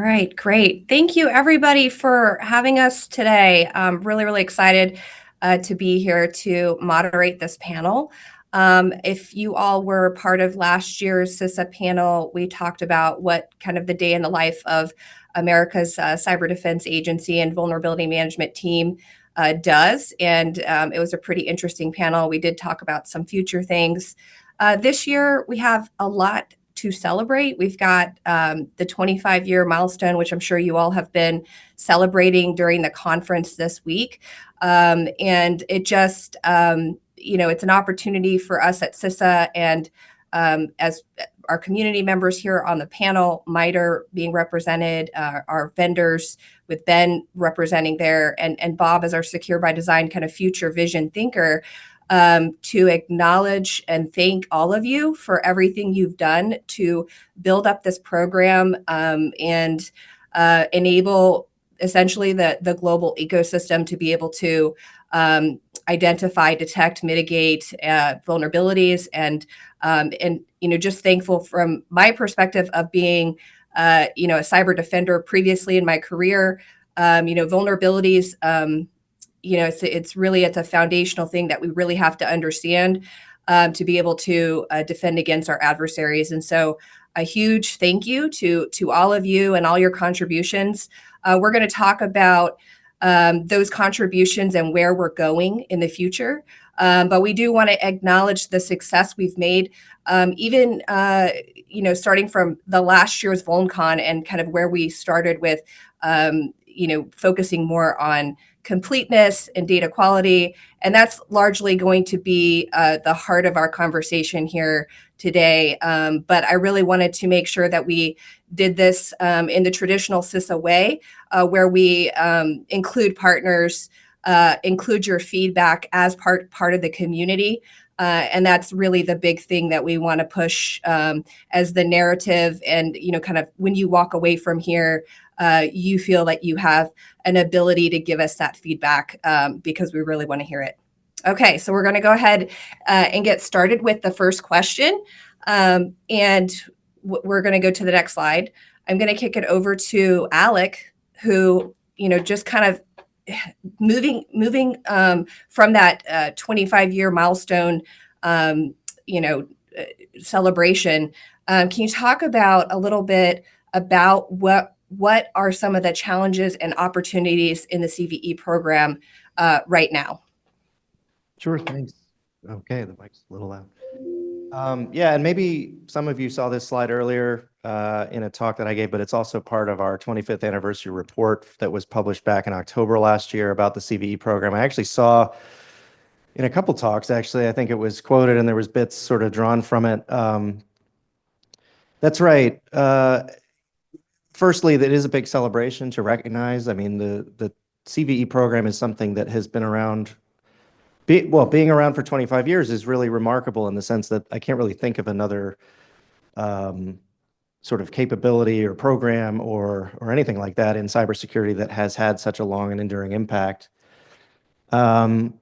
right, great. Thank you, everybody, for having us today. I'm really excited to be here to moderate this panel. If you all were part of last year's CISA panel, we talked about what kind of the day in the life of America's Cyber Defense Agency and Vulnerability Management Team does. And it was a pretty interesting panel. We did talk about some future things. This year, we have a lot to celebrate. We've got the 25-year milestone, which I'm sure you all have been celebrating during the conference this week. And it just, it's an opportunity for us at CISA and as our community members here on the panel, MITRE being represented, our vendors with Ben representing there, and Bob as our Secure by Design kind of future vision thinker, to acknowledge and thank all of you for everything you've done to build up this program and enable essentially the global ecosystem to be able to identify, detect, mitigate vulnerabilities, and just thankful from my perspective of being a cyber defender previously in my career. Vulnerabilities. It's a foundational thing that we really have to understand to be able to defend against our adversaries. And so a huge thank you to all of you and all your contributions. We're going to talk about those contributions and where we're going in the future. But we do want to acknowledge the success we've made, even starting from the last year's VulnCon and kind of where we started with, focusing more on completeness and data quality. And that's largely going to be the heart of our conversation here today. But I really wanted to make sure that we did this in the traditional CISA way, where we include partners, include your feedback as part of the community. And that's really the big thing that we want to push as the narrative. And, kind of when you walk away from here, you feel that you have an ability to give us that feedback because we really want to hear it. Okay, so we're going to go ahead and get started with the first question. And we're going to go to the next slide. I'm going to kick it over to Alec, who, just kind of moving from that 25-year milestone, celebration. Can you talk about a little bit about what are some of the challenges and opportunities in the CVE program right now? Sure, thanks. Okay, the mic's a little loud. And maybe some of you saw this slide earlier in a talk that I gave, but it's also part of our 25th anniversary report that was published back in October last year about the CVE program. I actually saw in a couple talks, actually, I think it was quoted and there was bits sort of drawn from it. That's right. Firstly, that is a big celebration to recognize. I mean, the CVE program is something that has been around. Being around for 25 years is really remarkable in the sense that I can't really think of another sort of capability or program or anything like that in cybersecurity that has had such a long and enduring impact. In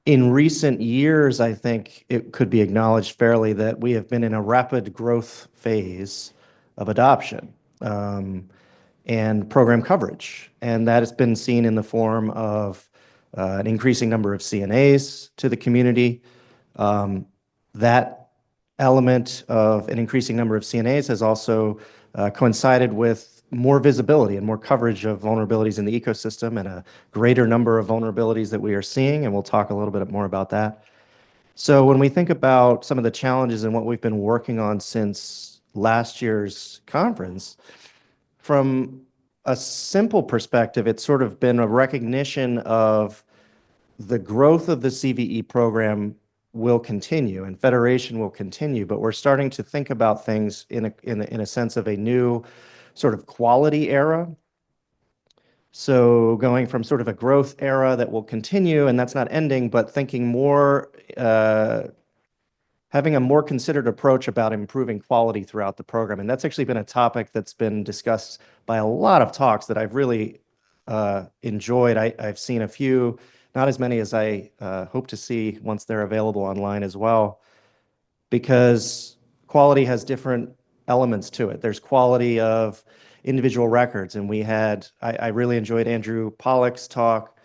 recent years, I think it could be acknowledged fairly that we have been in a rapid growth phase of adoption and program coverage. And that has been seen in the form of an increasing number of CNAs to the community. That element of an increasing number of CNAs has also coincided with more visibility and more coverage of vulnerabilities in the ecosystem and a greater number of vulnerabilities that we are seeing, and we'll talk a little bit more about that. So when we think about some of the challenges and what we've been working on since last year's conference, from a simple perspective, it's sort of been a recognition of the growth of the CVE program will continue and federation will continue, but we're starting to think about things in a sense of a new sort of quality era. So going from sort of a growth era that will continue, and that's not ending, but thinking more, having a more considered approach about improving quality throughout the program. And that's actually been a topic that's been discussed by a lot of talks that I've really enjoyed. I've seen a few, not as many as I hope to see once they're available online as well, because quality has different elements to it. There's quality of individual records. And I really enjoyed Andrew Pollack's talk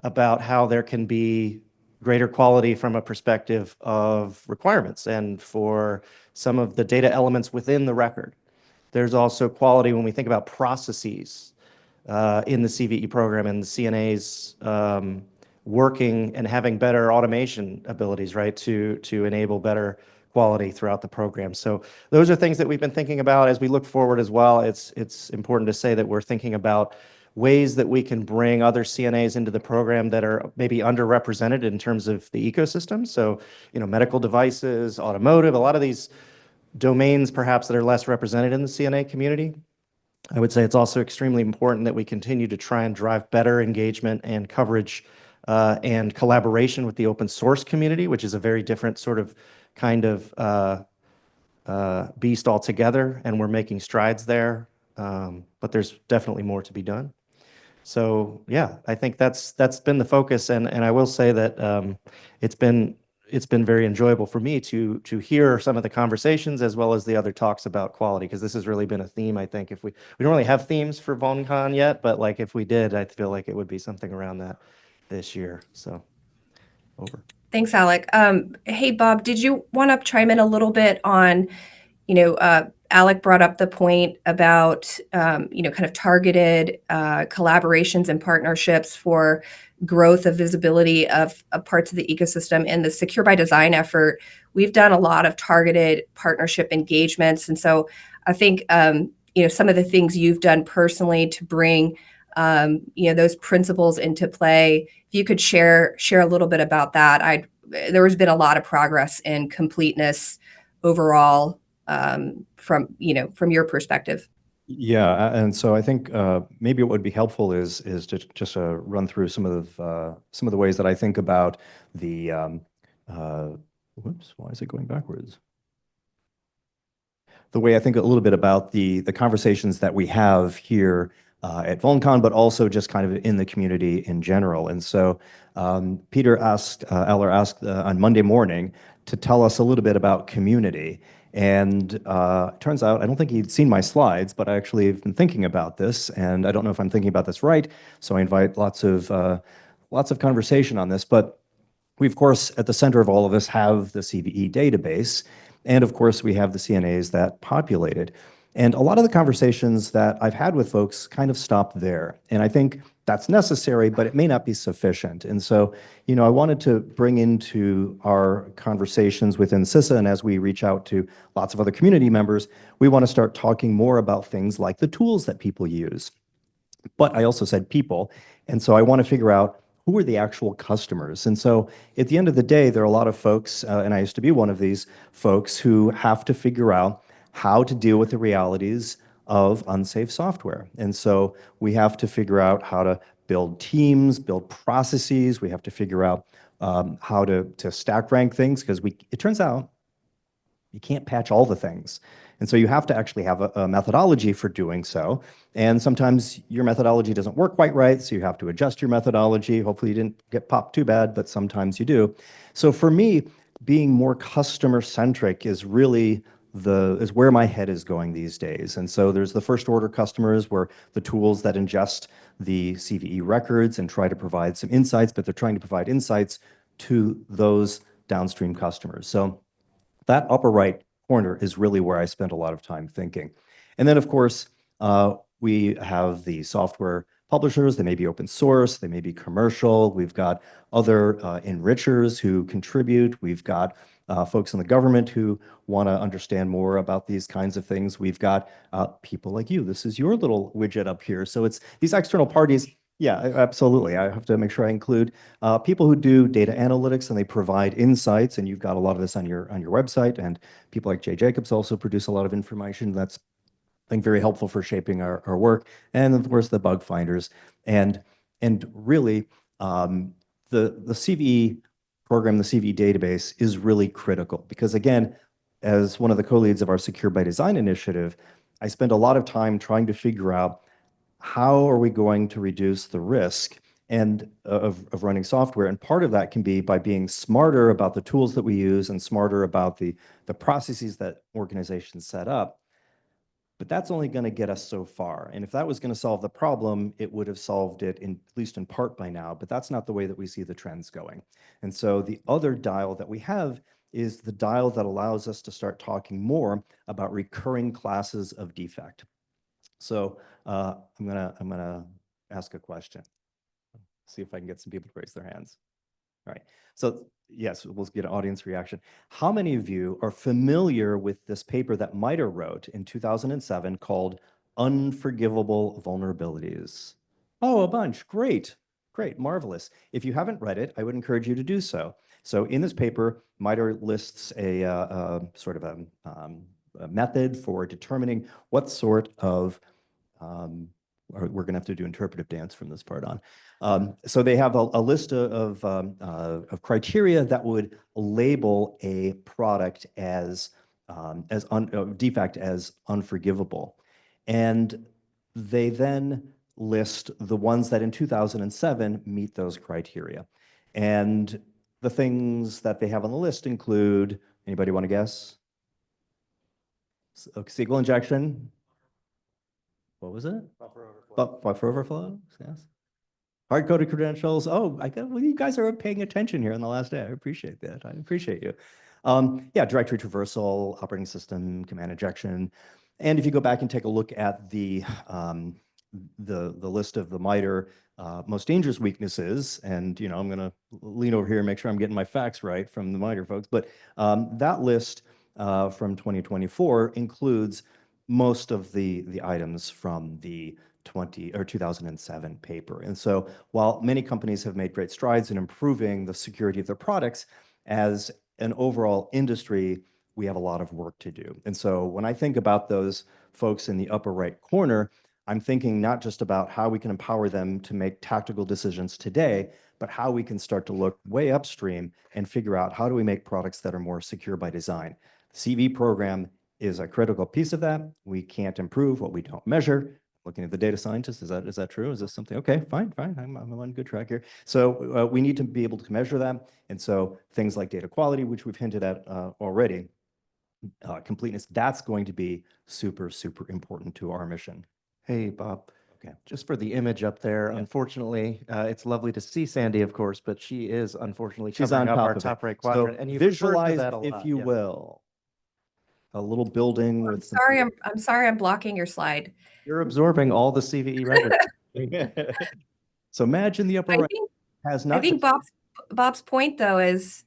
about how there can be greater quality from a perspective of requirements and for some of the data elements within the record. There's also quality when we think about processes in the CVE program and the CNA's working and having better automation abilities, right, to enable better quality throughout the program. So those are things that we've been thinking about as we look forward as well. It's important to say that we're thinking about ways that we can bring other CNAs into the program that are maybe underrepresented in terms of the ecosystem. So, medical devices, automotive, a lot of these domains perhaps that are less represented in the CNA community. I would say it's also extremely important that we continue to try and drive better engagement and coverage and collaboration with the open source community, which is a very different sort of kind of beast altogether, and we're making strides there. But there's definitely more to be done. So yeah, I think that's been the focus, and I will say that it's been very enjoyable for me to hear some of the conversations as well as the other talks about quality, because this has really been a theme. I think if we don't really have themes for VonCon yet, but like if we did, I feel like it would be something around that this year. So over. Thanks, Alec. Hey, Bob, did you want to chime in a little bit on, Alec brought up the point about, kind of targeted collaborations and partnerships for growth of visibility of parts of the ecosystem. In the Secure by Design effort, we've done a lot of targeted partnership engagements. And so I think, some of the things you've done personally to bring, those principles into play, if you could share a little bit about that. There has been a lot of progress in completeness overall, from your perspective. Yeah, and so I think maybe what would be helpful is to just run through some of the ways that I think about the whoops, why is it going backwards? The way I think a little bit about the conversations that we have here at VonCon, but also just kind of in the community in general. And so Peter Eller asked on Monday morning to tell us a little bit about community. And it turns out, I don't think he'd seen my slides, but I actually have been thinking about this, and I don't know if I'm thinking about this right. So I invite lots of conversation on this. But we, of course, at the center of all of this have the CVE database. And of course, we have the CNAs that populate it. And a lot of the conversations that I've had with folks kind of stop there. And I think that's necessary, but it may not be sufficient. And so, I wanted to bring into our conversations within CISA, and as we reach out to lots of other community members, we want to start talking more about things like the tools that people use. But I also said people, and so I want to figure out who are the actual customers. And so at the end of the day, there are a lot of folks, and I used to be one of these folks, who have to figure out how to deal with the realities of unsafe software. And so we have to figure out how to build teams, build processes. We have to figure out how to stack rank things, because it turns out you can't patch all the things. And so you have to actually have a methodology for doing so. And sometimes your methodology doesn't work quite right, so you have to adjust your methodology. Hopefully you didn't get popped too bad, but sometimes you do. So for me, being more customer-centric is really is where my head is going these days. And so there's the first order customers, where the tools that ingest the CVE records and try to provide some insights, but they're trying to provide insights to those downstream customers. So that upper right corner is really where I spent a lot of time thinking. And then, of course, we have the software publishers. They may be open source, they may be commercial. We've got other enrichers who contribute. We've got folks in the government who want to understand more about these kinds of things. We've got people like you. This is your little widget up here. So it's these external parties. Yeah, absolutely. I have to make sure I include people who do data analytics, and they provide insights, and you've got a lot of this on your website. And people like Jay Jacobs also produce a lot of information that's, I think, very helpful for shaping our work. And of course, the bug finders. And really, the CVE program, the CVE database, is really critical, because again, as one of the co-leads of our Secure by Design initiative, I spend a lot of time trying to figure out how are we going to reduce the risk of running software. And part of that can be by being smarter about the tools that we use and smarter about the processes that organizations set up. But that's only going to get us so far. And if that was going to solve the problem, it would have solved it at least in part by now, but that's not the way that we see the trends going. And so the other dial that we have is the dial that allows us to start talking more about recurring classes of defect. So I'm gonna ask a question. See if I can get some people to raise their hands. All right. So yes, we'll get an audience reaction. How many of you are familiar with this paper that MITRE wrote in 2007 called Unforgivable Vulnerabilities? Oh, a bunch. Great. Great. Marvelous. If you haven't read it, I would encourage you to do so. So in this paper, MITRE lists a sort of a method for determining what sort of or we're going to have to do interpretive dance from this part on. So they have a list of criteria that would label a product as defect as unforgivable, and they then list the ones that in 2007 meet those criteria. And the things that they have on the list include, anybody want to guess? SQL injection. What was it? Buffer overflow. Buffer overflow, yes. Hard-coded credentials. Oh, well, you guys are paying attention here on the last day. I appreciate that. I appreciate you. Yeah, directory traversal, operating system, command injection. And if you go back and take a look at the list of the MITRE most dangerous weaknesses, and I'm going to lean over here and make sure I'm getting my facts right from the MITRE folks, but that list from 2024 includes most of the items from the 2007 paper. And so while many companies have made great strides in improving the security of their products, as an overall industry, we have a lot of work to do. And so when I think about those folks in the upper right corner, I'm thinking not just about how we can empower them to make tactical decisions today, but how we can start to look way upstream and figure out how do we make products that are more secure by design. The CVE program is a critical piece of that. We can't improve what we don't measure. Looking at the data scientists, is that true? Is this something? Okay, fine. I'm on good track here. So we need to be able to measure that. And so things like data quality, which we've hinted at already, completeness, that's going to be super, super important to our mission. Hey, Bob. Okay. Just for the image up there, Yeah. Unfortunately, it's lovely to see Sandy, of course, but she is unfortunately She's covering on up top our of top it. right quadrant, So and you've referred to visualize, that a if lot, you yeah. will, a little building with some. Sorry, I'm sorry I'm blocking your slide. You're absorbing all the CVE records. So imagine the upper I right think has I not think just, Bob's point though is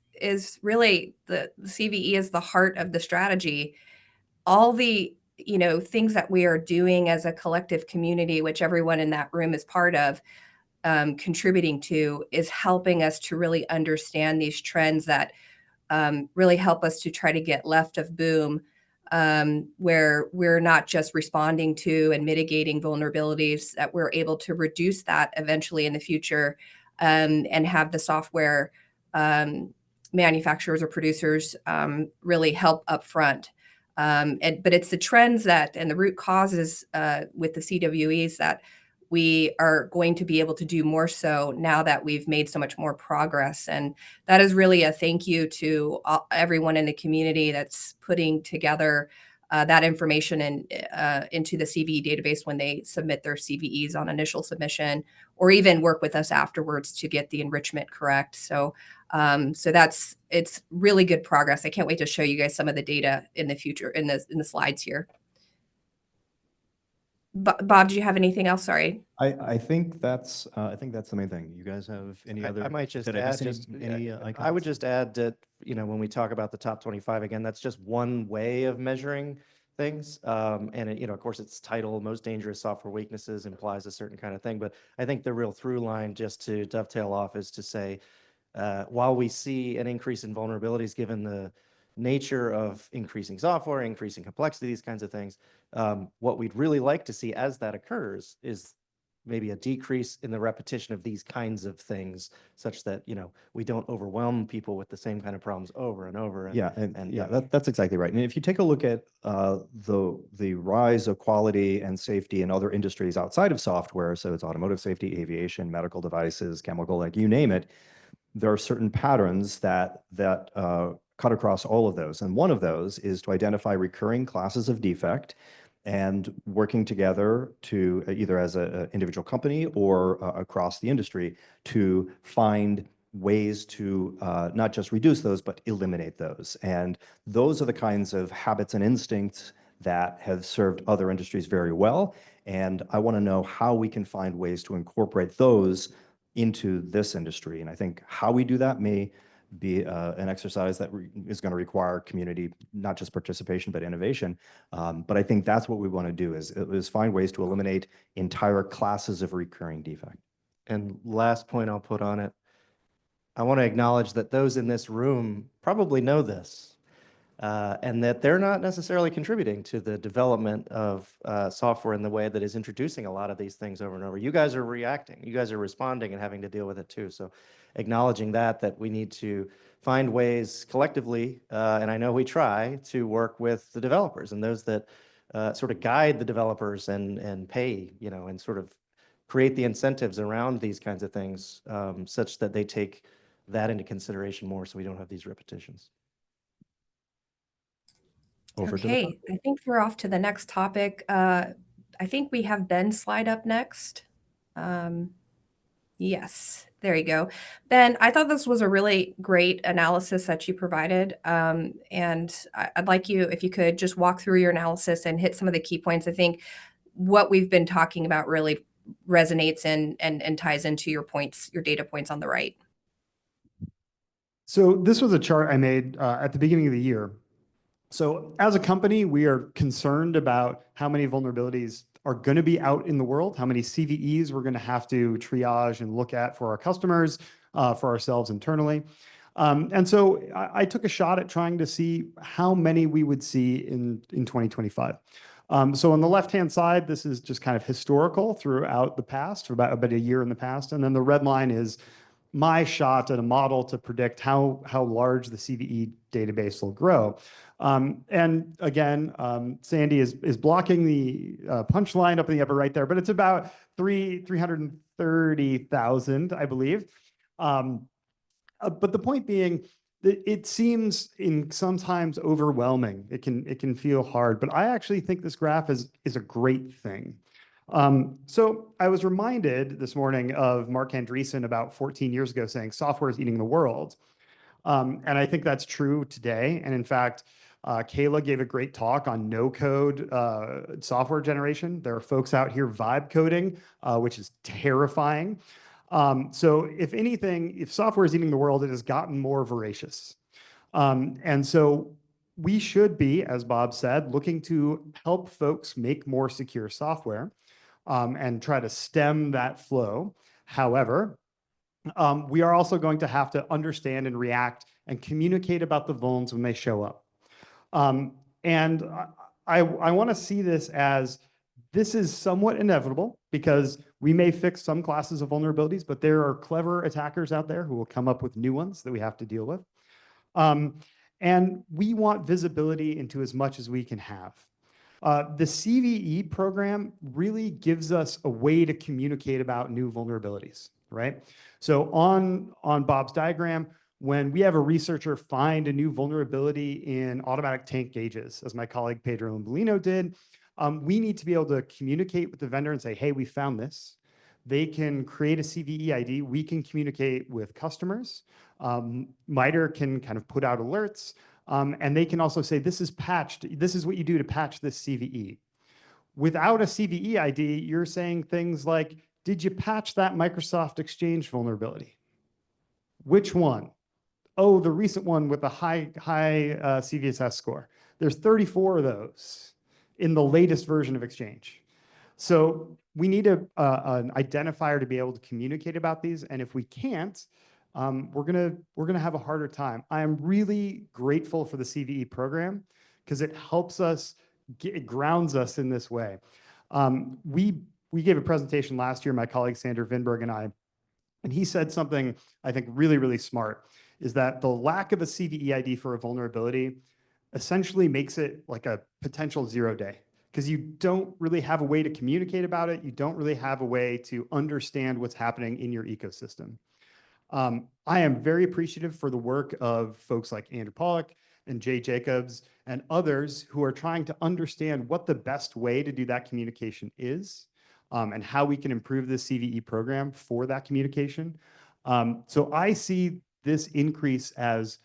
really the CVE is the heart of the strategy. All the things that we are doing as a collective community, which everyone in that room is part of, contributing to, is helping us to really understand these trends that really help us to try to get left of boom, where we're not just responding to and mitigating vulnerabilities, that we're able to reduce that eventually in the future, and have the software manufacturers or producers really help up front. But it's the trends and the root causes with the CWEs that we are going to be able to do more so now that we've made so much more progress. And that is really a thank you to everyone in the community that's putting together that information into the CVE database when they submit their CVEs on initial submission, or even work with us afterwards to get the enrichment correct. So it's really good progress. I can't wait to show you guys some of the data in the future in the slides here. Bob, do you have anything else? Sorry. I think that's the main thing. You guys have any other? I might just did I add, miss any I would icons? just add that, when we talk about the top 25, again, that's just one way of measuring things. And of course, its title, Most Dangerous Software Weaknesses, implies a certain kind of thing. But I think the real through line, just to dovetail off, is to say, while we see an increase in vulnerabilities, given the nature of increasing software, increasing complexity, these kinds of things, what we'd really like to see as that occurs is maybe a decrease in the repetition of these kinds of things, such that we don't overwhelm people with the same kind of problems over and over. That's exactly right. And if you take a look at the rise of quality and safety in other industries outside of software, so it's automotive safety, aviation, medical devices, chemical, like you name it, there are certain patterns that cut across all of those. And one of those is to identify recurring classes of defect and working together to either as an individual company or across the industry to find ways to not just reduce those, but eliminate those. And those are the kinds of habits and instincts that have served other industries very well. And I want to know how we can find ways to incorporate those into this industry. And I think how we do that may be an exercise that is going to require community, not just participation, but innovation. But I think that's what we want to do is find ways to eliminate entire classes of recurring defect. And last point I'll put on it, I want to acknowledge that those in this room probably know this, and that they're not necessarily contributing to the development of software in the way that is introducing a lot of these things over and over. You guys are reacting, you guys are responding and having to deal with it too. So acknowledging that we need to find ways collectively, and I know we try to work with the developers and those that sort of guide the developers and pay, and sort of create the incentives around these kinds of things, such that they take that into consideration more so we don't have these repetitions. Over to the Okay, I think we're off to the next topic. I think we have Ben's slide up next. Yes, there you go. Ben, I thought this was a really great analysis that you provided. And I'd like you, if you could just walk through your analysis and hit some of the key points. I think what we've been talking about really resonates and ties into your points, your data points on the right. So this was a chart I made at the beginning of the year. So as a company, we are concerned about how many vulnerabilities are going to be out in the world, how many CVEs we're going to have to triage and look at for our customers, for ourselves internally. And so I took a shot at trying to see how many we would see in 2025. So on the left-hand side, this is just kind of historical throughout the past, for about a year in the past. And then the red line is my shot at a model to predict how large the CVE database will grow. And again, Sandy is blocking the punchline up in the upper right there, but it's about 330,000, I believe. But the point being that it seems sometimes overwhelming. It can feel hard, but I actually think this graph is a great thing. So I was reminded this morning of Mark Andreessen about 14 years ago saying software is eating the world. And I think that's true today. And in fact, Kayla gave a great talk on no-code software generation. There are folks out here vibe coding, which is terrifying. So if anything, if software is eating the world, it has gotten more voracious. And so we should be, as Bob said, looking to help folks make more secure software and try to stem that flow. However, we are also going to have to understand and react and communicate about the vulns when they show up. And I want to see this as this is somewhat inevitable because we may fix some classes of vulnerabilities, but there are clever attackers out there who will come up with new ones that we have to deal with. And we want visibility into as much as we can have. The CVE program really gives us a way to communicate about new vulnerabilities, right? So on Bob's diagram, when we have a researcher find a new vulnerability in automatic tank gauges, as my colleague Pedro Lambolino did, we need to be able to communicate with the vendor and say, hey, we found this. They can create a CVE ID. We can communicate with customers. MITRE can kind of put out alerts. And they can also say, this is patched. This is what you do to patch this CVE. Without a CVE ID, you're saying things like, did you patch that Microsoft Exchange vulnerability? Which one? Oh, the recent one with the high CVSS score. There's 34 of those in the latest version of Exchange. So we need an identifier to be able to communicate about these. And if we can't, we're gonna have a harder time. I am really grateful for the CVE program because it helps us, it grounds us in this way. We gave a presentation last year, my colleague Sander Vinberg and I, and he said something I think really, really smart, is that the lack of a CVE ID for a vulnerability essentially makes it like a potential 0 day because you don't really have a way to communicate about it. You don't really have a way to understand what's happening in your ecosystem. I am very appreciative for the work of folks like Andrew Pollack, and Jay Jacobs and others who are trying to understand what the best way to do that communication is, and how we can improve the CVE program for that communication. So I see this increase as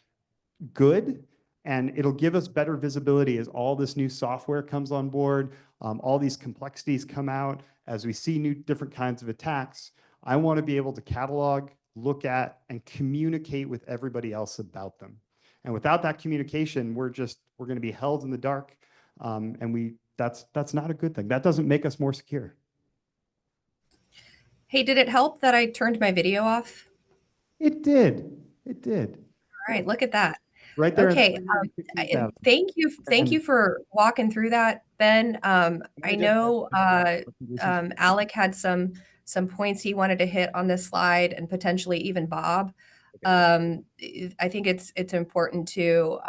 good, and it'll give us better visibility as all this new software comes on board, all these complexities come out, as we see new different kinds of attacks. I want to be able to catalog, look at, and communicate with everybody else about them. And without that communication, we're going to be held in the dark, and that's not a good thing. That doesn't make us more secure. Hey, did it help that I turned my video off? It did. It did. All right, look at that. Right there. Okay, thank you for walking through that, Ben. I know Alec had some points he wanted to hit on this slide, and potentially even Bob. I think it's important to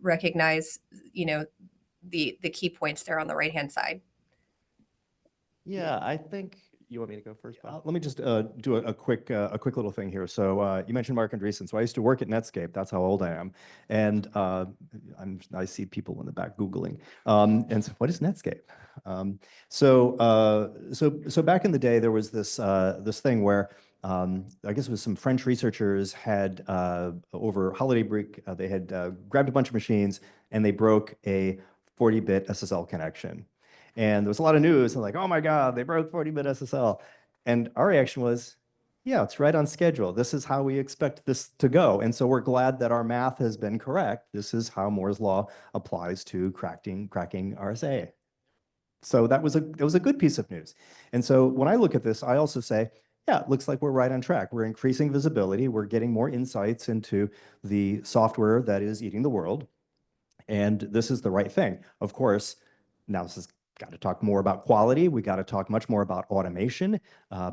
recognize, the key points there on the right-hand side. Yeah, I think you want me to go first, Bob? Let me just do a quick little thing here. So you mentioned Mark Andreessen. So I used to work at Netscape. That's how old I am. And I see people in the back Googling. And so what is Netscape? So back in the day, there was this thing where I guess it was some French researchers had over holiday break, they had grabbed a bunch of machines and they broke a 40-bit SSL connection. And there was a lot of news, and like, oh my God, they broke 40-bit SSL. And our reaction was, yeah, it's right on schedule. This is how we expect this to go. And so we're glad that our math has been correct. This is how Moore's law applies to cracking RSA. So that was a good piece of news. And so when I look at this, I also say, yeah, it looks like we're right on track. We're increasing visibility. We're getting more insights into the software that is eating the world. And this is the right thing. Of course, now this is got to talk more about quality. We got to talk much more about automation,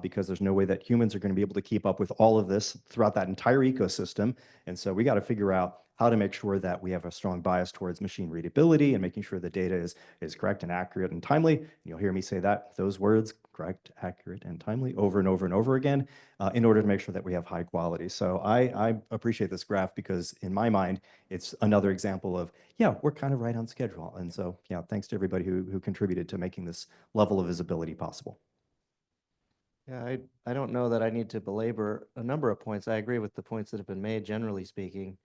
because there's no way that humans are going to be able to keep up with all of this throughout that entire ecosystem. And so we got to figure out how to make sure that we have a strong bias towards machine readability and making sure the data is correct and accurate and timely. And you'll hear me say those words, correct, accurate, and timely, over and over and over again, in order to make sure that we have high quality. So I appreciate this graph, because in my mind, it's another example of, yeah, we're kind of right on schedule. And so, yeah, thanks to everybody who contributed to making this level of visibility possible. Yeah, I don't know that I need to belabor a number of points. I agree with the points that have been made, generally speaking.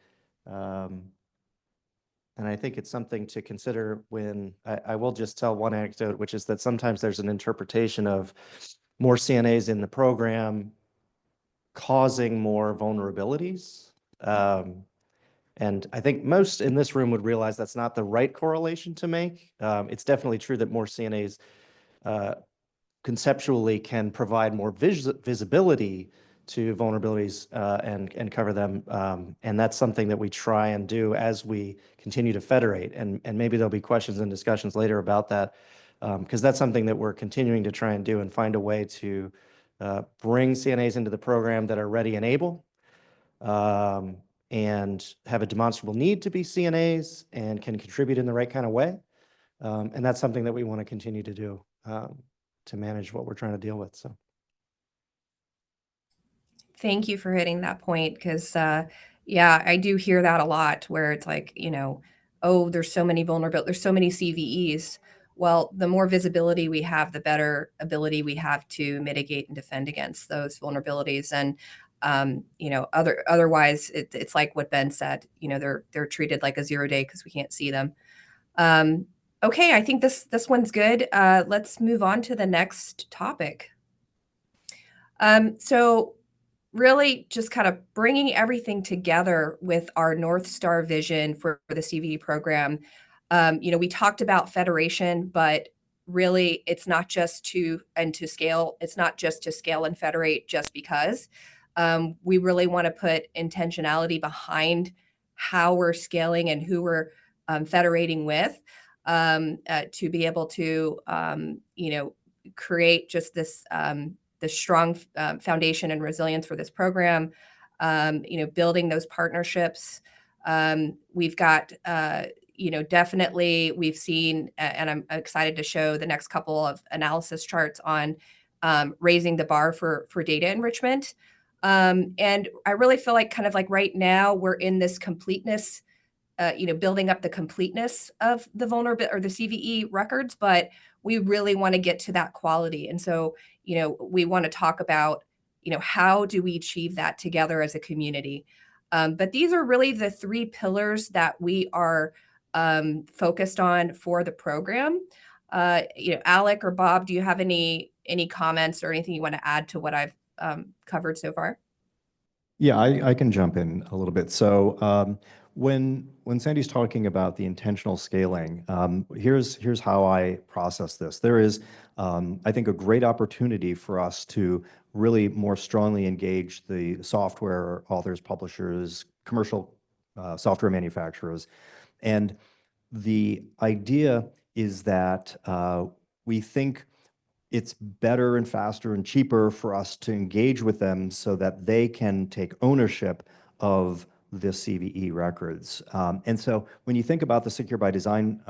And I think it's something to consider when I will just tell one anecdote, which is that sometimes there's an interpretation of more CNAs in the program causing more vulnerabilities. And I think most in this room would realize that's not the right correlation to make. It's definitely true that more CNAs conceptually can provide more visibility to vulnerabilities and cover them. And that's something that we try and do as we continue to federate. And maybe there'll be questions and discussions later about that, because that's something that we're continuing to try and do and find a way to bring CNAs into the program that are ready and able, and have a demonstrable need to be CNAs and can contribute in the right kind of way. And that's something that we want to continue to do to manage what we're trying to deal with. So. Thank you for hitting that point, because yeah, I do hear that a lot, where it's like, oh, there's so many vulnerabilities, there's so many CVEs. Well, the more visibility we have, the better ability we have to mitigate and defend against those vulnerabilities. And otherwise, it's like what Ben said. They're treated like a 0 day because we can't see them. Okay, I think this one's good. Let's move on to the next topic. So really just kind of bringing everything together with our North Star vision for the CVE program. We talked about federation, but really it's not just to scale. It's not just to scale and federate just because. We really want to put intentionality behind how we're scaling and who we're federating with, to be able to, create just this strong foundation and resilience for this program. Building those partnerships. We've got, definitely we've seen, and I'm excited to show the next couple of analysis charts on raising the bar for data enrichment. And I really feel like kind of like right now we're in this completeness building up the completeness of the vulnerability or the CVE records, but we really want to get to that quality. And so, we want to talk about, how do we achieve that together as a community? But these are really the three pillars that we are focused on for the program. Alec or Bob, do you have any comments or anything you want to add to what I've covered so far? Yeah, I can jump in a little bit. So when Sandy's talking about the intentional scaling, here's how I process this. There is, I think, a great opportunity for us to really more strongly engage the software authors, publishers, commercial software manufacturers. And the idea is that we think it's better and faster and cheaper for us to engage with them so that they can take ownership of the CVE records. And so when you think about the Secure by Design,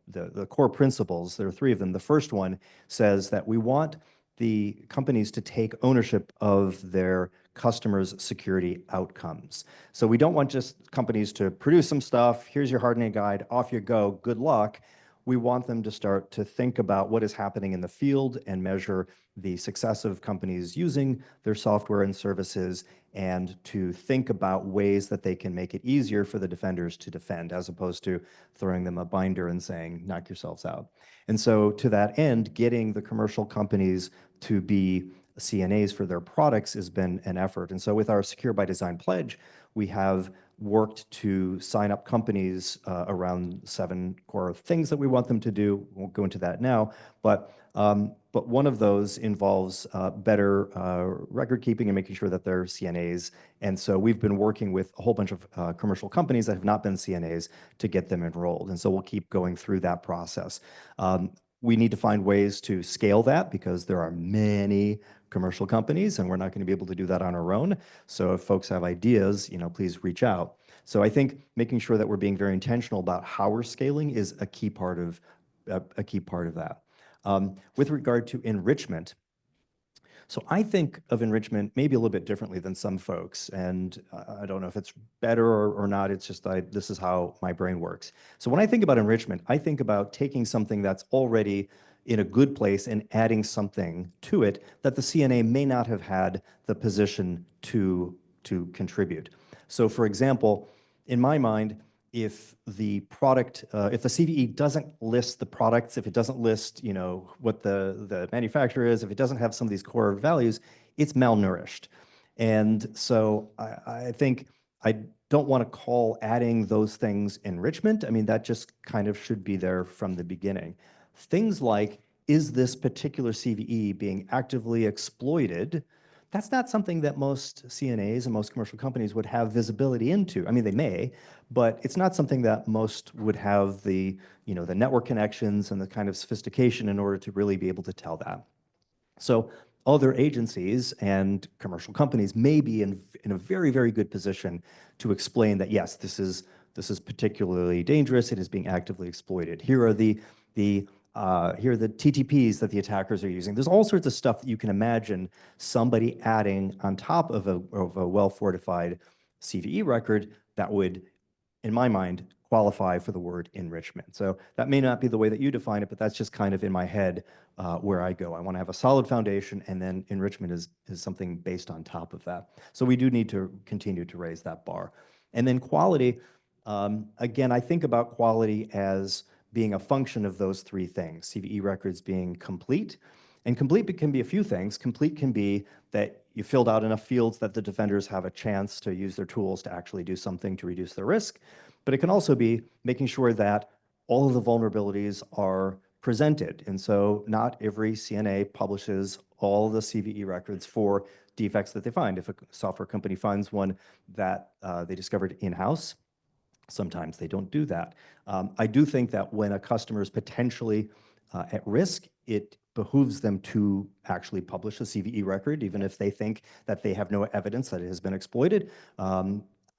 the core principles, there are three of them. The first one says that we want the companies to take ownership of their customers' security outcomes. So we don't want just companies to produce some stuff, here's your hardening guide, off you go, good luck. We want them to start to think about what is happening in the field and measure the success of companies using their software and services, and to think about ways that they can make it easier for the defenders to defend, as opposed to throwing them a binder and saying, knock yourselves out. And so to that end, getting the commercial companies to be CNAs for their products has been an effort. And so with our Secure by Design pledge, we have worked to sign up companies around 7 core things that we want them to do. Won't go into that now, but one of those involves better record keeping and making sure that they're CNAs. And so we've been working with a whole bunch of commercial companies that have not been CNAs to get them enrolled. And so we'll keep going through that process. We need to find ways to scale that because there are many commercial companies and we're not going to be able to do that on our own. So if folks have ideas, please reach out. So I think making sure that we're being very intentional about how we're scaling is a key part of that. With regard to enrichment, so I think of enrichment maybe a little bit differently than some folks, and I don't know if it's better or not. It's just this is how my brain works. So when I think about enrichment, I think about taking something that's already in a good place and adding something to it that the CNA may not have had the position to contribute. So for example, in my mind, if the product, if the CVE doesn't list the products, if it doesn't list, what the manufacturer is, if it doesn't have some of these core values, it's malnourished. And so I think I don't want to call adding those things enrichment. I mean, that just kind of should be there from the beginning. Things like, is this particular CVE being actively exploited? That's not something that most CNAs and most commercial companies would have visibility into. I mean, they may, but it's not something that most would have the network connections and the kind of sophistication in order to really be able to tell that. So other agencies and commercial companies may be in a very, very good position to explain that, yes, this is particularly dangerous. It is being actively exploited. Here are the TTPs that the attackers are using. There's all sorts of stuff that you can imagine somebody adding on top of a well-fortified CVE record that would, in my mind, qualify for the word enrichment. So that may not be the way that you define it, but that's just kind of in my head where I go. I want to have a solid foundation, and then enrichment is something based on top of that. So we do need to continue to raise that bar. And then quality, again, I think about quality as being a function of those three things, CVE records being complete. And complete can be a few things. Complete can be that you filled out enough fields that the defenders have a chance to use their tools to actually do something to reduce their risk. But it can also be making sure that all of the vulnerabilities are presented. And so not every CNA publishes all of the CVE records for defects that they find. If a software company finds one that they discovered in-house, sometimes they don't do that. I do think that when a customer is potentially at risk, it behooves them to actually publish a CVE record, even if they think that they have no evidence that it has been exploited.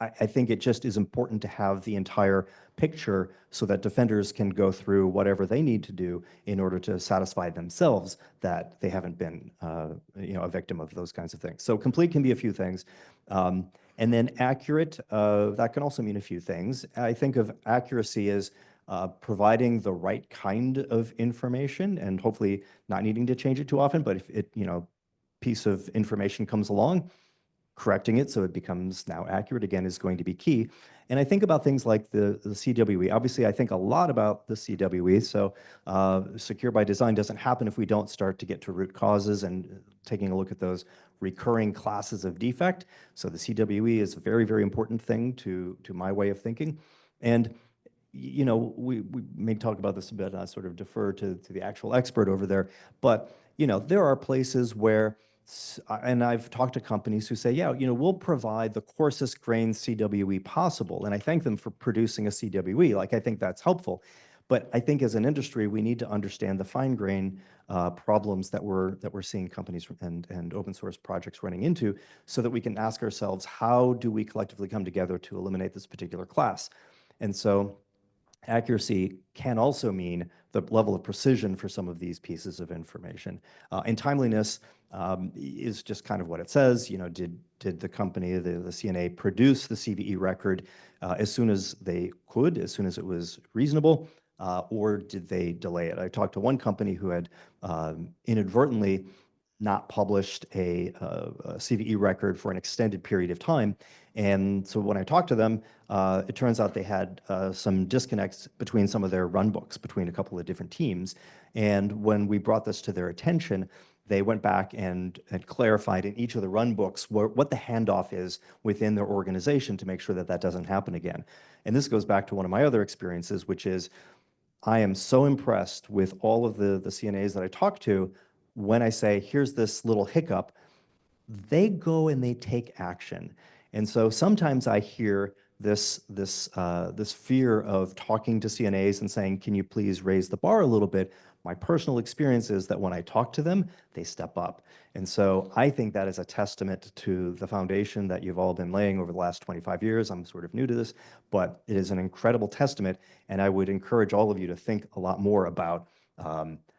I think it just is important to have the entire picture so that defenders can go through whatever they need to do in order to satisfy themselves that they haven't been a victim of those kinds of things. So complete can be a few things. And then accurate, that can also mean a few things. I think of accuracy as providing the right kind of information and hopefully not needing to change it too often, but if it, piece of information comes along, correcting it so it becomes now accurate again is going to be key. And I think about things like the CWE. Obviously, I think a lot about the CWE. So secure by design doesn't happen if we don't start to get to root causes and taking a look at those recurring classes of defect. So the CWE is a very, very important thing to my way of thinking. And we may talk about this a bit. I sort of defer to the actual expert over there. But, there are places where, and I've talked to companies who say, yeah, we'll provide the coarsest grained CWE possible. And I thank them for producing a CWE. Like, I think that's helpful. But I think as an industry, we need to understand the fine grain problems that we're seeing companies and open source projects running into so that we can ask ourselves, how do we collectively come together to eliminate this particular class? And so accuracy can also mean the level of precision for some of these pieces of information. And timeliness is just kind of what it says. Did the company, the CNA, produce the CVE record as soon as they could, as soon as it was reasonable, or did they delay it? I talked to one company who had inadvertently not published a CVE record for an extended period of time. And so when I talked to them, it turns out they had some disconnects between some of their run books, between a couple of different teams. And when we brought this to their attention, they went back and clarified in each of the run books what the handoff is within their organization to make sure that that doesn't happen again. And this goes back to one of my other experiences, which is I am so impressed with all of the CNAs that I talk to. When I say, here's this little hiccup, they go and they take action. And so sometimes I hear this fear of talking to CNAs and saying, can you please raise the bar a little bit? My personal experience is that when I talk to them, they step up. And so I think that is a testament to the foundation that you've all been laying over the last 25 years. I'm sort of new to this, but it is an incredible testament. And I would encourage all of you to think a lot more about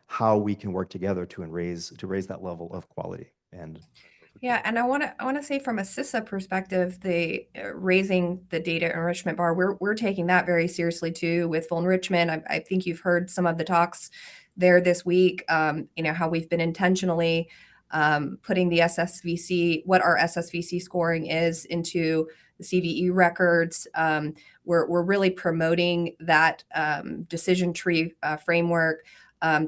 how we can work together to raise that level of quality. And yeah, and I want to say from a CISA perspective, the raising the data enrichment bar, we're taking that very seriously too with full enrichment. I think you've heard some of the talks there this week. How we've been intentionally putting the SSVC, what our SSVC scoring is, into the CVE records. We're really promoting that decision tree framework.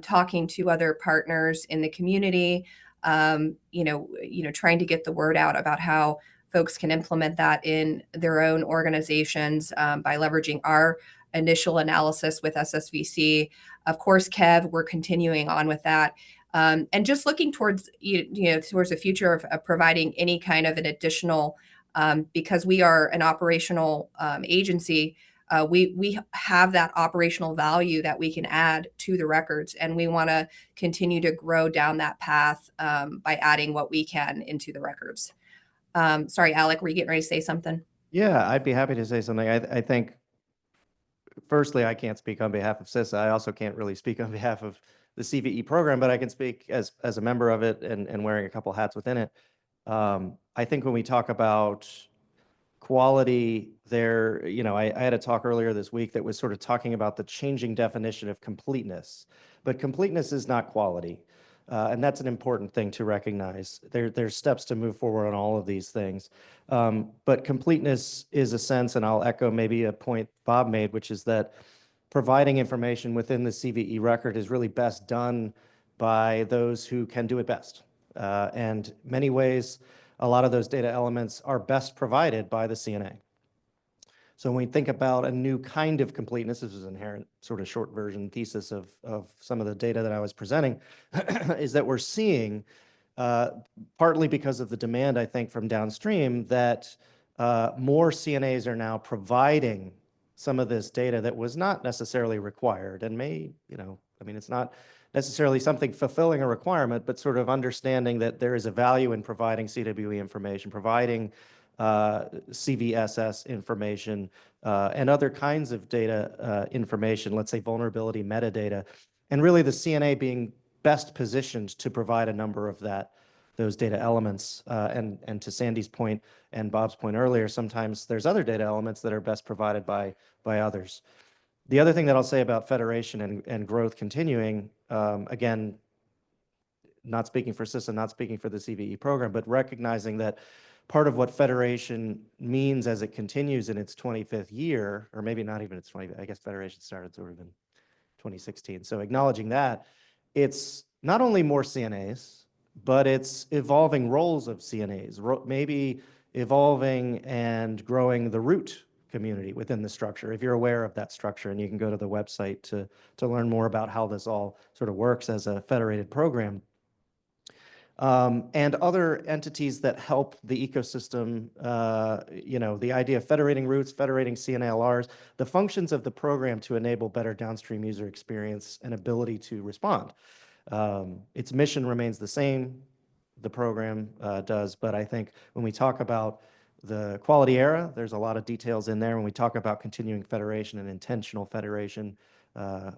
Talking to other partners in the community, trying to get the word out about how folks can implement that in their own organizations by leveraging our initial analysis with SSVC. Of course, Kev, we're continuing on with that. And just looking towards, towards the future of providing any kind of an additional, because we are an operational agency, we have that operational value that we can add to the records, and we want to continue to grow down that path by adding what we can into the records. Sorry, Alec, were you getting ready to say something? Yeah, I'd be happy to say something. I think, firstly, I can't speak on behalf of CISA. I also can't really speak on behalf of the CVE program, but I can speak as a member of it and wearing a couple hats within it. I think when we talk about quality there, I had a talk earlier this week that was sort of talking about the changing definition of completeness, but completeness is not quality. And that's an important thing to recognize. There's steps to move forward on all of these things. But completeness is a sense, and I'll echo maybe a point Bob made, which is that providing information within the CVE record is really best done by those who can do it best. And many ways, a lot of those data elements are best provided by the CNA. So when we think about a new kind of completeness, this is an inherent sort of short version thesis of some of the data that I was presenting, is that we're seeing, partly because of the demand, I think, from downstream, that more CNAs are now providing some of this data that was not necessarily required and may, it's not necessarily something fulfilling a requirement, but sort of understanding that there is a value in providing CWE information, providing CVSS information, and other kinds of data information, let's say vulnerability metadata, and really the CNA being best positioned to provide a number of that those data elements. And to Sandy's point and Bob's point earlier, sometimes there's other data elements that are best provided by others. The other thing that I'll say about federation and growth continuing, again, not speaking for CISA, not speaking for the CVE program, but recognizing that part of what federation means as it continues in its 25th year, or maybe not even its 20th, I guess federation started sort of in 2016. So acknowledging that, it's not only more CNAs, but it's evolving roles of CNAs, maybe evolving and growing the root community within the structure, if you're aware of that structure, and you can go to the website to learn more about how this all sort of works as a federated program. And other entities that help the ecosystem, the idea of federating routes, federating CNLRs, the functions of the program to enable better downstream user experience and ability to respond. Its mission remains the same, the program does, but I think when we talk about the quality era, there's a lot of details in there. When we talk about continuing federation and intentional federation,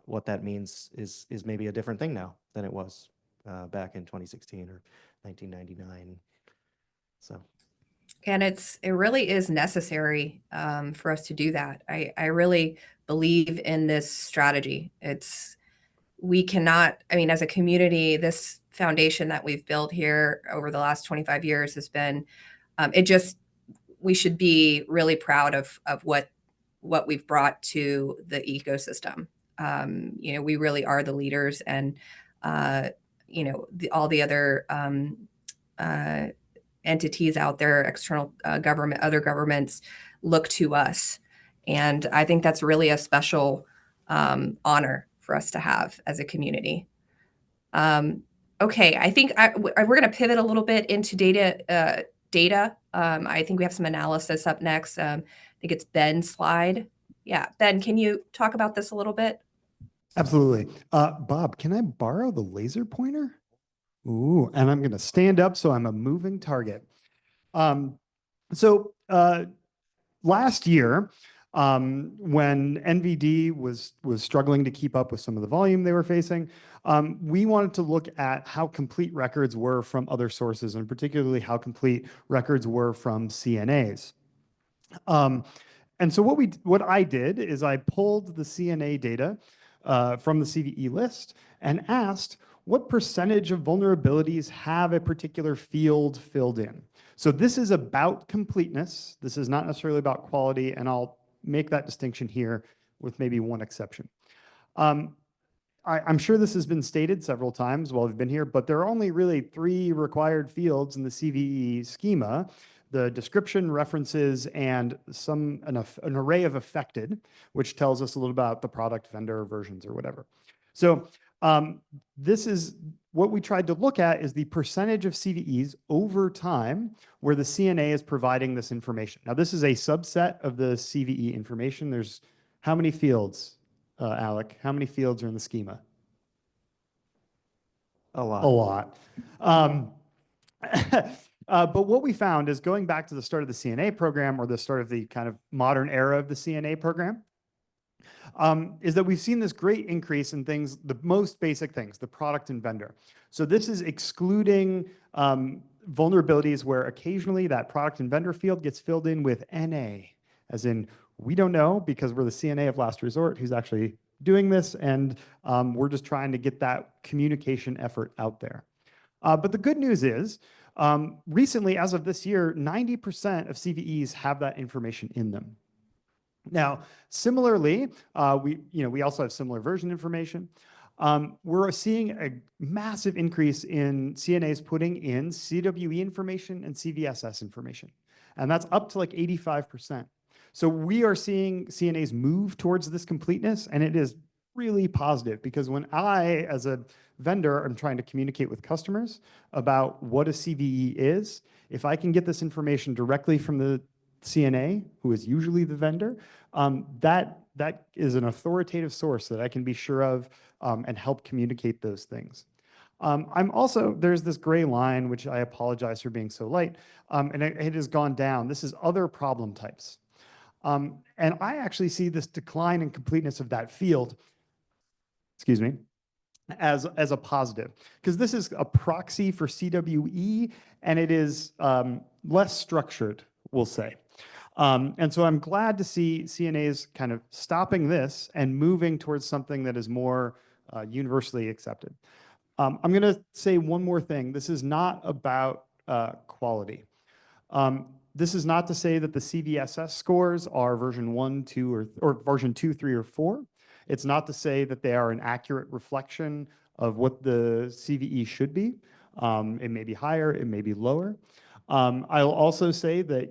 what that means is maybe a different thing now than it was back in 2016 or 1999. So, and it really is necessary for us to do that. I really believe in this strategy. We cannot, I mean, as a community, this foundation that we've built here over the last 25 years has been, we should be really proud of what we've brought to the ecosystem. We really are the leaders, and all the other entities out there, external government, other governments, look to us, and I think that's really a special honor for us to have as a community. Okay, I think we're going to pivot a little bit into data. I think we have some analysis up next. I think it's Ben's slide. Yeah, Ben, can you talk about this a little bit? Absolutely. Bob, can I borrow the laser pointer? Ooh, and I'm going to stand up so I'm a moving target. Last year, when NVD was struggling to keep up with some of the volume they were facing, we wanted to look at how complete records were from other sources, and particularly how complete records were from CNAs. And so what I did is I pulled the CNA data from the CVE list and asked, what percentage of vulnerabilities have a particular field filled in? So this is about completeness. This is not necessarily about quality, and I'll make that distinction here with maybe one exception. I'm sure this has been stated several times while we've been here, but there are only really 3 required fields in the CVE schema: the description, references, and an array of affected, which tells us a little about the product, vendor, versions, or whatever. So this is what we tried to look at, is the percentage of CVEs over time where the CNA is providing this information. Now, this is a subset of the CVE information. There's how many fields, Alec? How many fields are in the schema? a lot. A lot. But what we found is, going back to the start of the CNA program, or the start of the kind of modern era of the CNA program, is that we've seen this great increase in things, the most basic things, the product and vendor. So this is excluding vulnerabilities where occasionally that product and vendor field gets filled in with NA, as in, we don't know, because we're the CNA of last resort who's actually doing this, and we're just trying to get that communication effort out there. But the good news is, recently, as of this year, 90% of CVEs have that information in them. Now, similarly, we also have similar version information. We're seeing a massive increase in CNAs putting in CWE information and CVSS information, and that's up to like 85%. So we are seeing CNAs move towards this completeness, and it is really positive, because when I, as a vendor, am trying to communicate with customers about what a CVE is, if I can get this information directly from the CNA, who is usually the vendor, that is an authoritative source that I can be sure of and help communicate those things. There's this gray line, which I apologize for being so light, and it has gone down. This is other problem types. And I actually see this decline in completeness of that field, excuse me, as a positive, because this is a proxy for CWE, and it is less structured, we'll say. And so I'm glad to see CNAs kind of stopping this and moving towards something that is more universally accepted. I'm going to say one more thing. This is not about quality. This is not to say that the CVSS scores are version 1, 2, or version 2, 3, or 4. It's not to say that they are an accurate reflection of what the CVE should be. It may be higher, it may be lower. I'll also say that,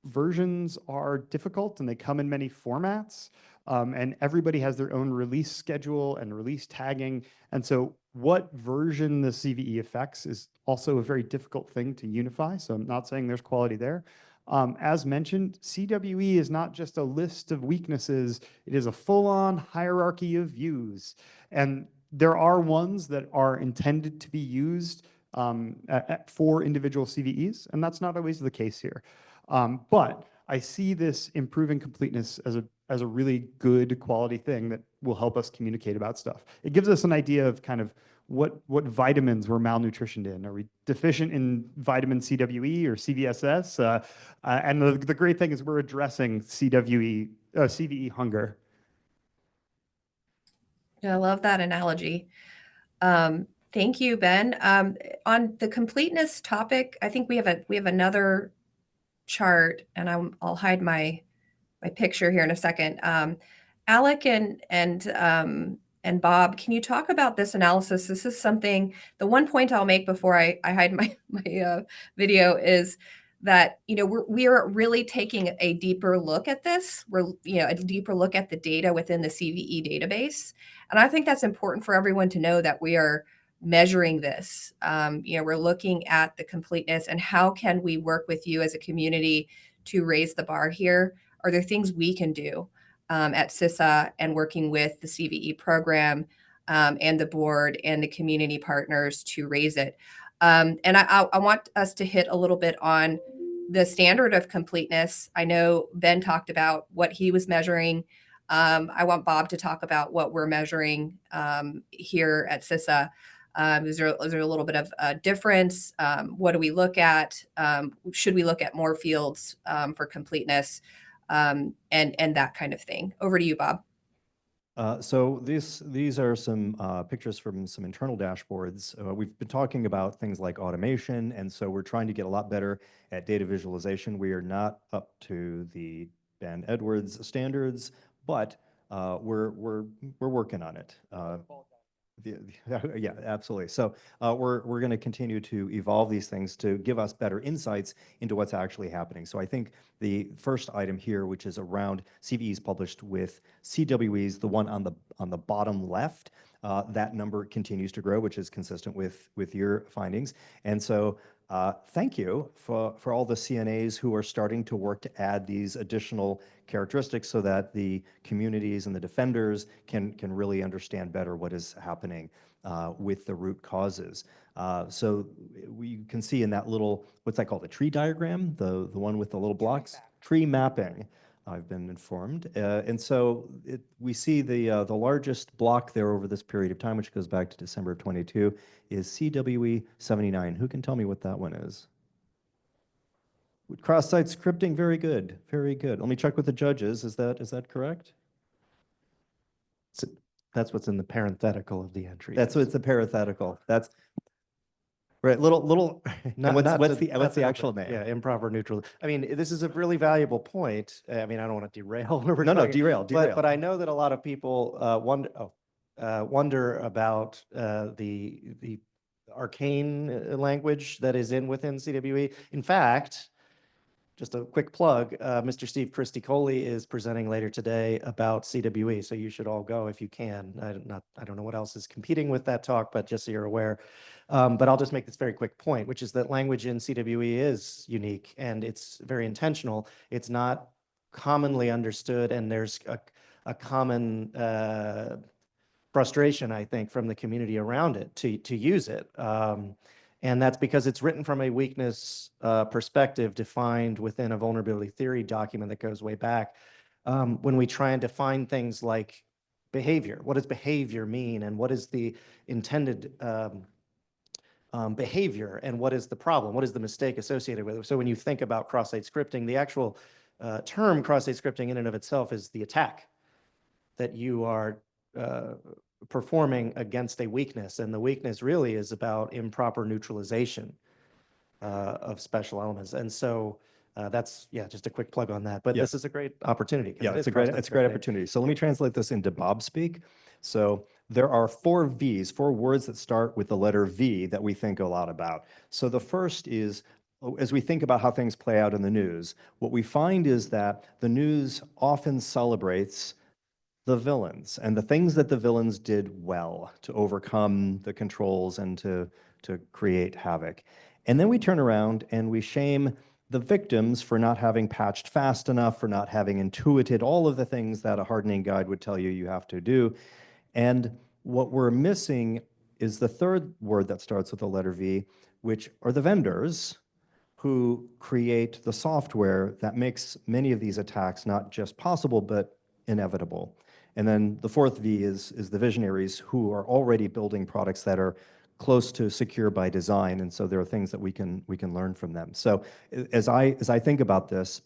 versions are difficult and they come in many formats, and everybody has their own release schedule and release tagging. And so what version the CVE affects is also a very difficult thing to unify. So I'm not saying there's quality there. As mentioned, CWE is not just a list of weaknesses, it is a full-on hierarchy of views. And there are ones that are intended to be used for individual CVEs, and that's not always the case here. But I see this improving completeness as a really good quality thing that will help us communicate about stuff. It gives us an idea of kind of what vitamins we're malnutritioned in. Are we deficient in vitamin CWE or CVSS? And the great thing is we're addressing CVE hunger. I love that analogy. Thank you, Ben. On the completeness topic, I think we have another chart, and I'll hide my picture here in a second. Alec and Bob, can you talk about this analysis? This is something. The one point I'll make before I hide my video is that we are really taking a deeper look at this. We're a deeper look at the data within the CVE database, and I think that's important for everyone to know that we are measuring this. We're looking at the completeness and how can we work with you as a community to raise the bar here. Are there things we can do at CISA and working with the CVE program and the board and the community partners to raise it? And I want us to hit a little bit on the standard of completeness. I know Ben talked about what he was measuring. I want Bob to talk about what we're measuring here at CISA. Is there a little bit of a difference? What do we look at? Should we look at more fields for completeness? And that kind of thing. Over to you, Bob. So these are some pictures from some internal dashboards. We've been talking about things like automation, and so we're trying to get a lot better at data visualization. We are not up to the Ben Edwards standards, but we're working on it. Yeah, absolutely. So we're going to continue to evolve these things to give us better insights into what's actually happening. So I think the first item here, which is around CVEs published with CWEs, the one on the bottom left, that number continues to grow, which is consistent with your findings. And so thank you for all the CNAs who are starting to work to add these additional characteristics so that the communities and the defenders can really understand better what is happening with the root causes. So we can see in that little, what's that called, a tree diagram, the one with the little blocks? Tree mapping, I've been informed. And so we see the largest block there over this period of time, which goes back to December of 22, is CWE 79. Who can tell me what that one is? Cross-site scripting, very good, very good. Let me check with the judges. Is that correct? That's what's in the parenthetical of the entry. That's what's the parenthetical. That's right. Little. What's the actual name? Yeah, improper neutral. I mean, this is a really valuable point. I mean, I don't want to derail. No, derail. But I know that a lot of people wonder about the arcane language that is within CWE. In fact, just a quick plug, Mr. Steve Christie-Coley is presenting later today about CWE, so you should all go if you can. I don't know what else is competing with that talk, but just so you're aware. But I'll just make this very quick point, which is that language in CWE is unique and it's very intentional. It's not commonly understood, and there's a common frustration, I think, from the community around it to use it. And that's because it's written from a weakness perspective defined within a vulnerability theory document that goes way back. When we try and define things like behavior. What does behavior mean, and what is the intended behavior, and what is the problem? What is the mistake associated with it? So when you think about cross-site scripting, the actual term cross-site scripting in and of itself is the attack that you are performing against a weakness. And the weakness really is about improper neutralization of special elements. And so that's, yeah, just a quick plug on that. But Yeah. this is a great opportunity. Yeah, it's a great opportunity. So let me translate this into Bob speak. So there are 4 V's, 4 words that start with the letter V that we think a lot about. So the first is, as we think about how things play out in the news, what we find is that the news often celebrates the villains and the things that the villains did well to overcome the controls and to create havoc. And then we turn around and we shame the victims for not having patched fast enough, for not having intuited all of the things that a hardening guide would tell you you have to do. And what we're missing is the third word that starts with the letter V, which are the vendors who create the software that makes many of these attacks not just possible, but inevitable. And then the fourth V is the visionaries who are already building products that are close to secure by design. And so there are things that we can learn from them. So as I think about this,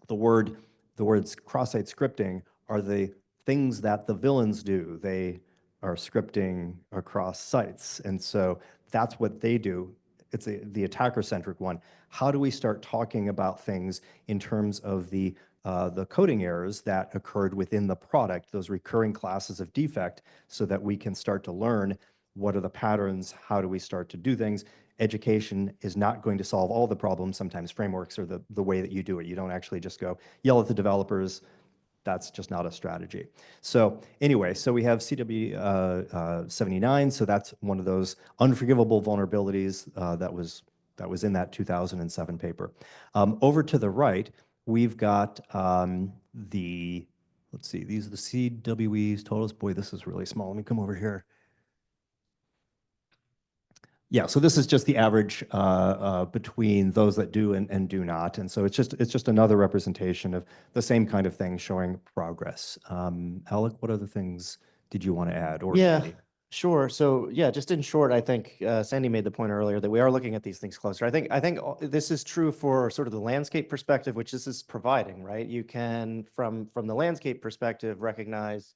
the words cross-site scripting are the things that the villains do. They are scripting across sites. And so that's what they do. It's the attacker-centric one. How do we start talking about things in terms of the coding errors that occurred within the product, those recurring classes of defect, so that we can start to learn what are the patterns, how do we start to do things. Education is not going to solve all the problems. Sometimes frameworks are the way that you do it. You don't actually just go yell at the developers. That's just not a strategy. So anyway, so we have CW 79. So that's one of those unforgivable vulnerabilities that was in that 2007 paper. Over to the right, we've got let's see, these are the CWEs totals. Boy, this is really small. Let me come over here. Yeah, so this is just the average between those that do and do not. And so it's just another representation of the same kind of thing showing progress. Alec, what other things did you want to add? Or Yeah, Sandy? sure. So yeah, just in short, I think Sandy made the point earlier that we are looking at these things closer. I think this is true for sort of the landscape perspective, which this is providing, right? You can, from the landscape perspective, recognize,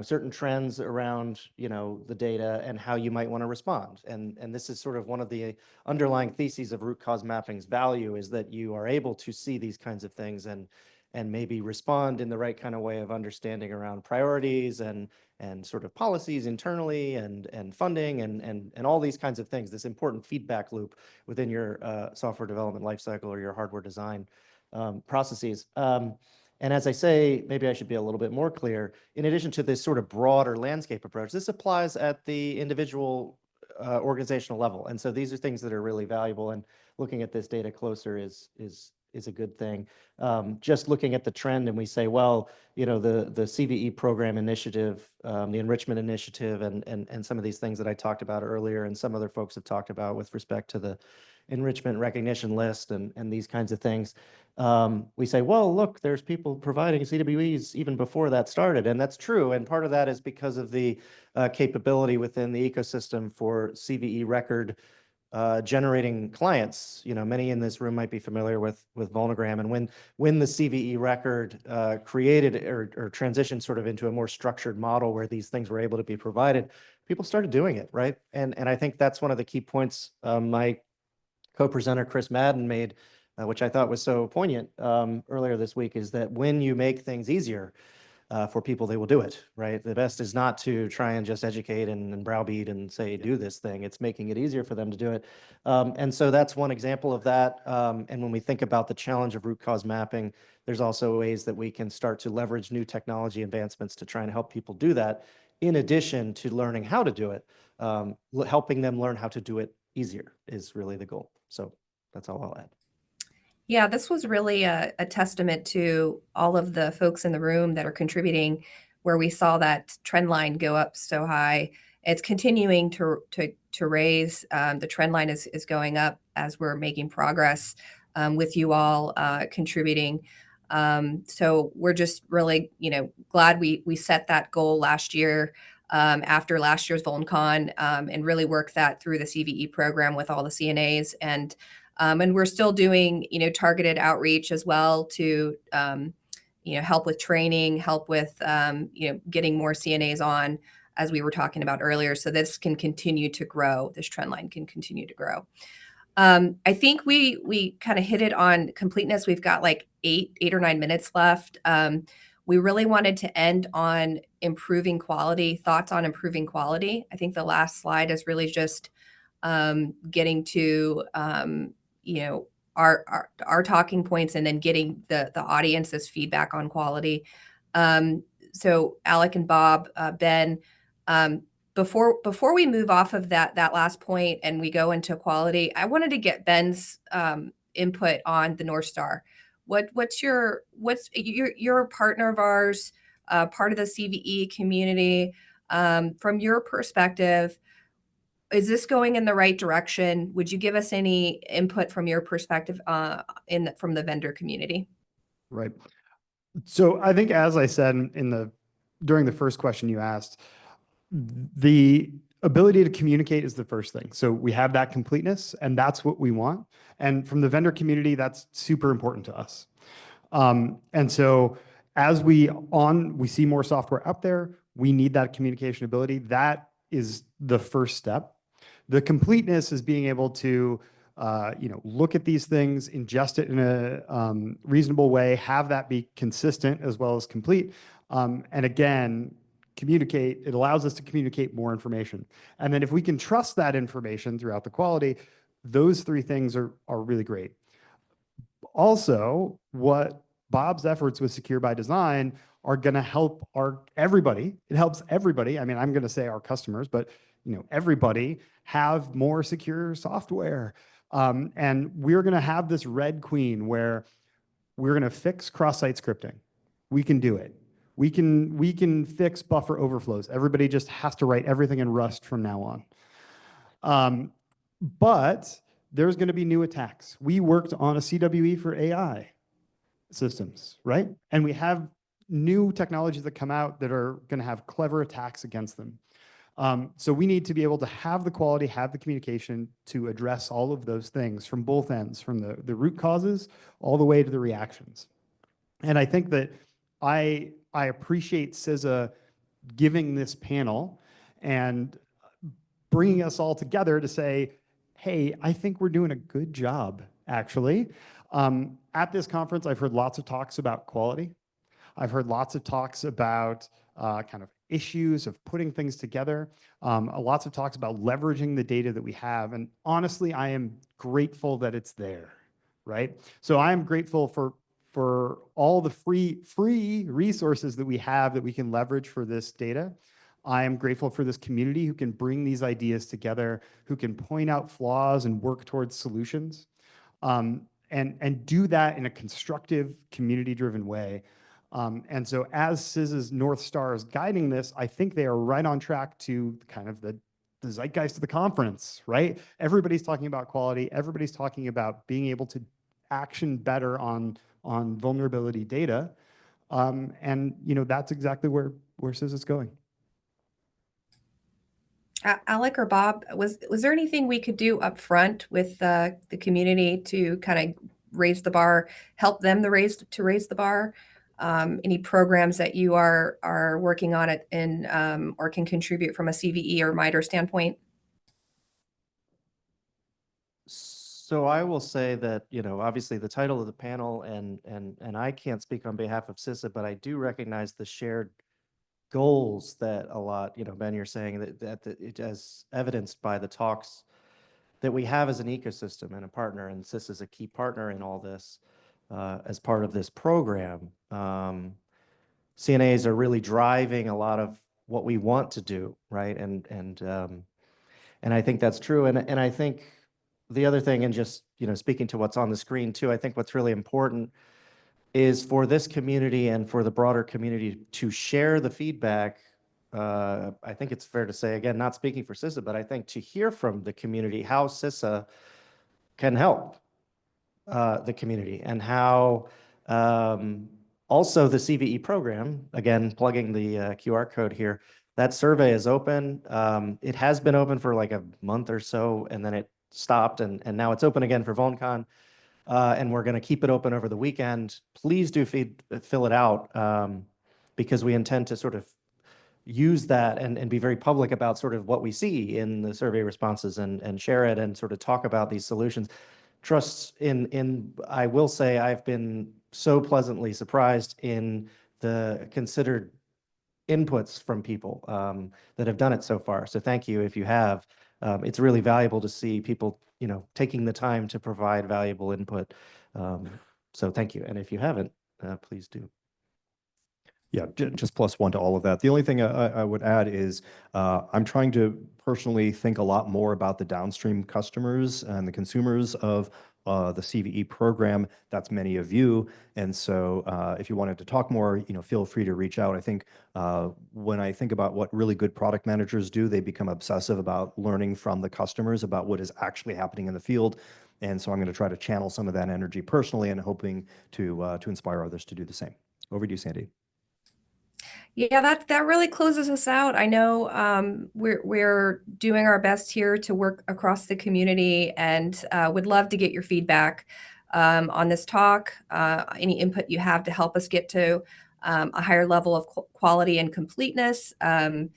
certain trends around, the data and how you might want to respond. And this is sort of one of the underlying theses of root cause mapping's value, is that you are able to see these kinds of things and maybe respond in the right kind of way of understanding around priorities and sort of policies internally and funding and all these kinds of things, this important feedback loop within your software development lifecycle or your hardware design processes. And as I say, maybe I should be a little bit more clear, in addition to this sort of broader landscape approach, this applies at the individual organizational level. And so these are things that are really valuable, and looking at this data closer is a good thing. Just looking at the trend, and we say, well, the CVE program initiative, the enrichment initiative, and some of these things that I talked about earlier, and some other folks have talked about with respect to the enrichment recognition list and these kinds of things. We say, well, look, there's people providing CWEs even before that started, and that's true. And part of that is because of the capability within the ecosystem for CVE record generating clients. Many in this room might be familiar with Vulnogram, and when the CVE record created or transitioned sort of into a more structured model where these things were able to be provided, people started doing it, right? And I think that's one of the key points my co-presenter Chris Madden made, which I thought was so poignant earlier this week, is that when you make things easier for people, they will do it, right? The best is not to try and just educate and browbeat and say, do this thing. It's making it easier for them to do it. And so that's one example of that. And when we think about the challenge of root cause mapping, there's also ways that we can start to leverage new technology advancements to try and help people do that, in addition to learning how to do it. Helping them learn how to do it easier is really the goal. So that's all I'll add. Yeah, this was really a testament to all of the folks in the room that are contributing, where we saw that trend line go up so high. It's continuing to raise. The trend line is going up as we're making progress with you all contributing. So we're just really, glad we set that goal last year, after last year's VolnCon, and really worked that through the CVE program with all the CNAs. And we're still doing, targeted outreach as well to, help with training, help with, getting more CNAs on, as we were talking about earlier. So this can continue to grow. This trend line can continue to grow. I think we kind of hit it on completeness. We've got like eight or 9 minutes left. We really wanted to end on improving quality, thoughts on improving quality. I think the last slide is really just getting to our talking points, and then getting the audience's feedback on quality. So Alec and Bob, Ben, before we move off of that last point and we go into quality, I wanted to get Ben's input on the North Star. You're a partner of ours, part of the CVE community. From your perspective, is this going in the right direction? Would you give us any input from your perspective from the vendor community? Right. So I think, as I said during the first question you asked, the ability to communicate is the first thing. So we have that completeness, and that's what we want. And from the vendor community, that's super important to us. And so as we see more software out there, we need that communication ability. That is the first step. The completeness is being able to look at these things, ingest it in a reasonable way, have that be consistent as well as complete. And again, communicate. It allows us to communicate more information. And then if we can trust that information throughout the quality, those three things are really great. Also, what Bob's efforts with Secure by Design are going to help everybody. It helps everybody. I mean, I'm going to say our customers, but everybody have more secure software. And we're going to have this Red Queen where we're going to fix cross-site scripting. We can do it. We can fix buffer overflows. Everybody just has to write everything in Rust from now on. But there's going to be new attacks. We worked on a CWE for AI systems, right? And we have new technologies that come out that are going to have clever attacks against them. So we need to be able to have the quality, have the communication to address all of those things from both ends, from the root causes all the way to the reactions. And I think that I appreciate CISA giving this panel and bringing us all together to say, hey, I think we're doing a good job, actually. At this conference, I've heard lots of talks about quality. I've heard lots of talks about kind of issues of putting things together, lots of talks about leveraging the data that we have. And honestly, I am grateful that it's there, right? So I am grateful for all the free resources that we have that we can leverage for this data. I am grateful for this community who can bring these ideas together, who can point out flaws and work towards solutions, and do that in a constructive, community-driven way. And so as CISA's North Star is guiding this, I think they are right on track to kind of the zeitgeist of the conference, right? Everybody's talking about quality. Everybody's talking about being able to action better on vulnerability data. And that's exactly where CISA's going. Alec or Bob, was there anything we could do up front with the community to kind of raise the bar, help them raise the bar? Any programs that you are working on it in or can contribute from a CVE or MITRE standpoint? So I will say that, obviously the title of the panel, and I can't speak on behalf of CISA, but I do recognize the shared goals that a lot, Ben, you're saying that it as evidenced by the talks that we have as an ecosystem and a partner, and CISA is a key partner in all this as part of this program. CNAs are really driving a lot of what we want to do, right? And I think that's true. And I think the other thing, and just speaking to what's on the screen too, I think what's really important is for this community and for the broader community to share the feedback. I think it's fair to say, again, not speaking for CISA, but I think to hear from the community how CISA can help the community, and how Also, the CVE program, again, plugging the QR code here, that survey is open. It has been open for like a month or so, and then it stopped, and now it's open again for VulnCon. And we're going to keep it open over the weekend. Please do fill it out, because we intend to sort of use that and be very public about sort of what we see in the survey responses and share it and sort of talk about these solutions. I will say I've been so pleasantly surprised in the considered inputs from people that have done it so far. So thank you if you have. It's really valuable to see people, taking the time to provide valuable input. So thank you. And if you haven't, please do. Yeah, just +1 to all of that. The only thing I would add is I'm trying to personally think a lot more about the downstream customers and the consumers of the CVE program. That's many of you. And so if you wanted to talk more, feel free to reach out. I think when I think about what really good product managers do, they become obsessive about learning from the customers about what is actually happening in the field. And so I'm going to try to channel some of that energy personally and hoping to inspire others to do the same. Over to you, Sandy. Yeah, that really closes us out. I know we're doing our best here to work across the community, and would love to get your feedback on this talk, any input you have to help us get to a higher level of quality and completeness. And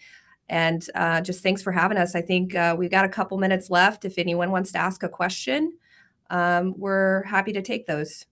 just thanks for having us. I think we've got a couple minutes left. If anyone wants to ask a question, we're happy to take those.